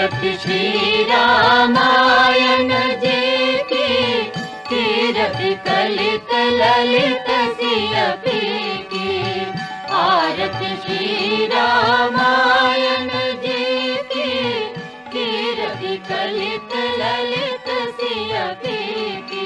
आरती श्री रामायण जी की, कीरति कलित ललित सियपी की। आरती श्री रामायण जी की, कीरति कलित ललित सियपी की।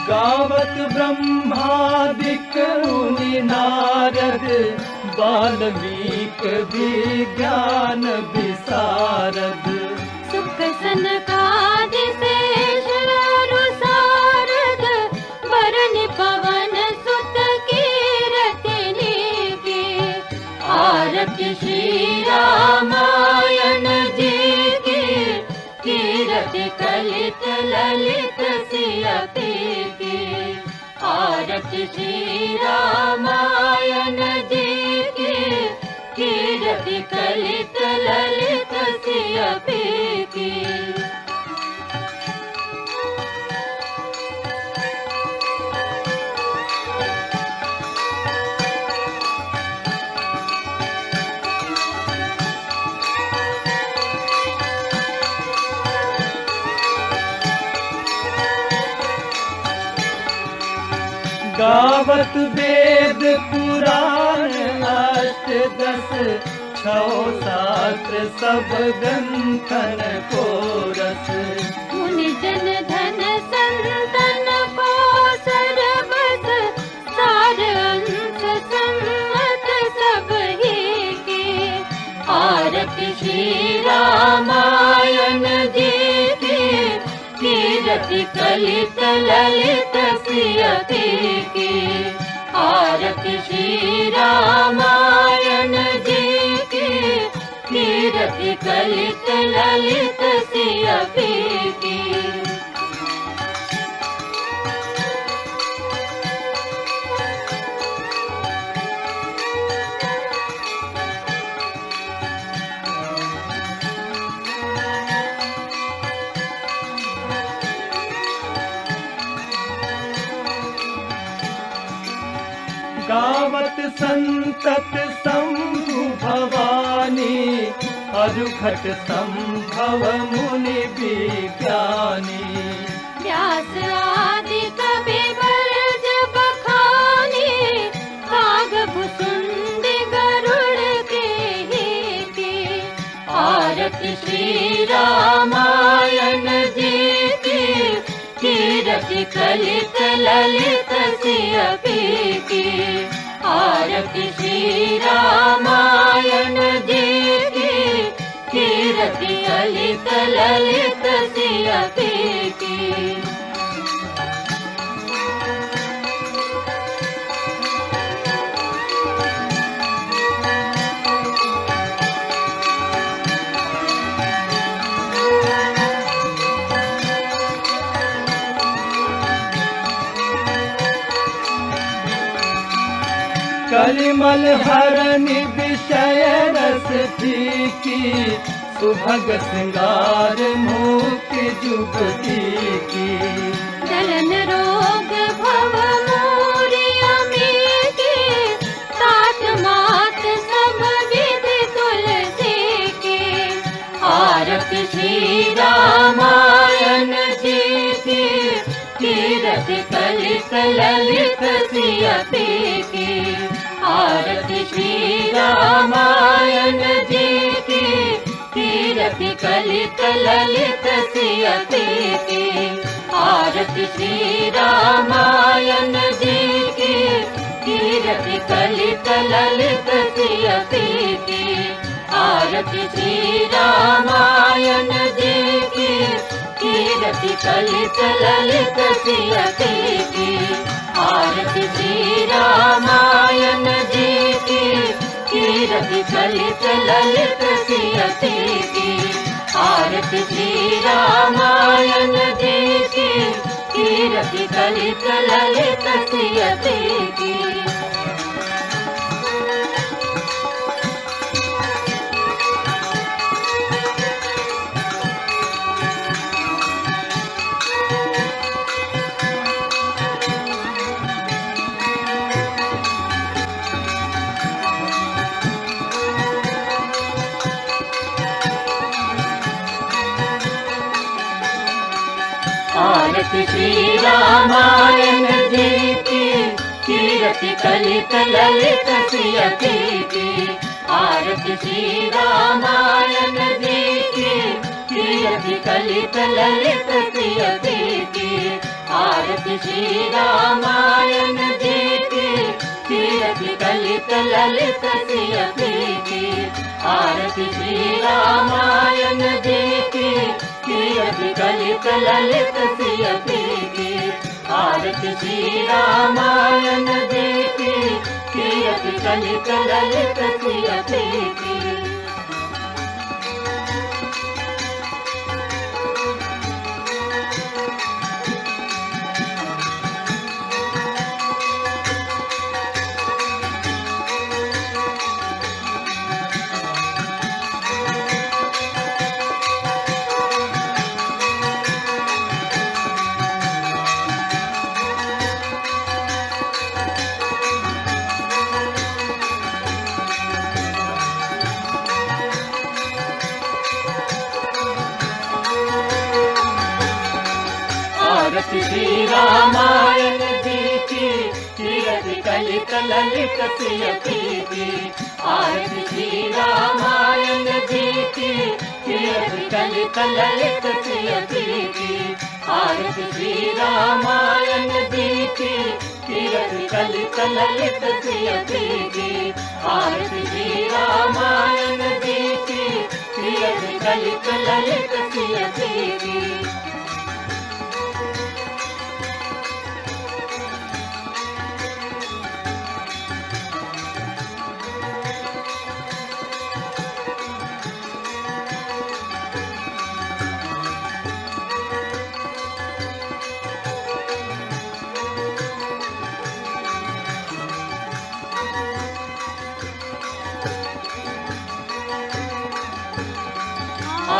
गावत ब्रह्मादिक मुनि नारद, वाल्मीकि विज्ञान विशारद। सुख सनकादि शेष अरु सारद, वरन पवन सुत कीरति की। आरती श्री रामायण जी की, कीरति कलित ललित सियपी की। आरती श्री रामायण जी की, कीरति कलित ललित सियपी की। गावत वेद पुराण अष्ट दस, छौ शास्त्र सब ग्रंथन को रस। मुनि जन धन संतन को सरबस, सार अंश सम्मत सब ही की। आरती श्री रामायण जी की, कीरति कलित ललित सियपी की। आरती श्री रामायण जी की, कीरति कलित ललित सियपी की। गावत संतत शंभु भवानी, अरुघट संभव मुनि विज्ञानी। व्यास आदि कवि वर्ज बखानी, काग भुसुंड गरुड़ के ही की। आरती श्री रामायण जी की, कीरति कलित ललित सियपी की। आरती श्री रामायण जी की, कीरति कलित ललित सियपी की। कलिमल हरनि विषय रस की, सुभग श्रृंगार मुक्ति जुगती की। जलन रोग भव मोरि अमी की, तात मात सब विधि तुलसी की। आरती श्री रामायण जी की, कीरति कलित ललित सियपी की। आरती श्री रामायण जी की, कीरति कलित ललित सियपी की। आरती श्री रामायण जी की, कीरति कलित ललित सियपी की। आरती श्री रामायण जी की, कीरति कलित ललित सियपी की। आरती श्री रामायण जी की, कीरति कलित ललित सियपी की। आरती श्री रामायण जी की, कीरति कलित ललित सियपी की। आरती श्री रामायण जी की, कीर्ति कलित ललित सियति की। आरती श्री रामायण जी की, कीर्ति कलित ललित सियति की। आरती श्री रामायण जी की, कीर्ति कलित ललित सियति की। आरती श्री रामायण जी की, कीर्ति कलित ललित सियति की। आरती श्री रामायण जी की, कीर्ति कलित ललित सियति की। आरती श्री रामायण जी की, कीर्ति कलित ललित सियति की। आरती श्री रामायण जी की, कीर्ति कलित ललित सियति की। आरती श्री रामायण जी की, कीर्ति कलित ललित सियति की। आरती श्री रामायण जी की, कीर्ति कलित ललित सियति की।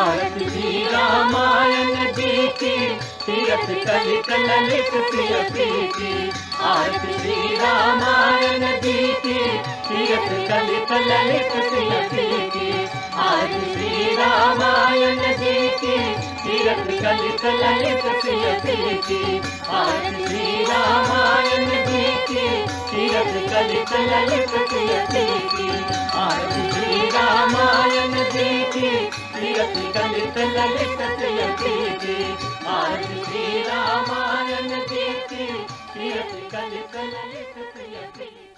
आरती श्री रामायण जी की, कीर्ति कलित ललित सियति की। आरती श्री रामायण जी की, कीर्ति कलित ललित सियति की। आरती श्री रामायण जी की, कीर्ति कलित ललित सियति की। आरती श्री रामायण जी की, कीर्ति कलित ललित सियति की। आरती श्री रामायण जी की, कीर्ति कलित ललित सियति की। आरती श्री रामायण जी की, कीर्ति कलित ललित सियति की।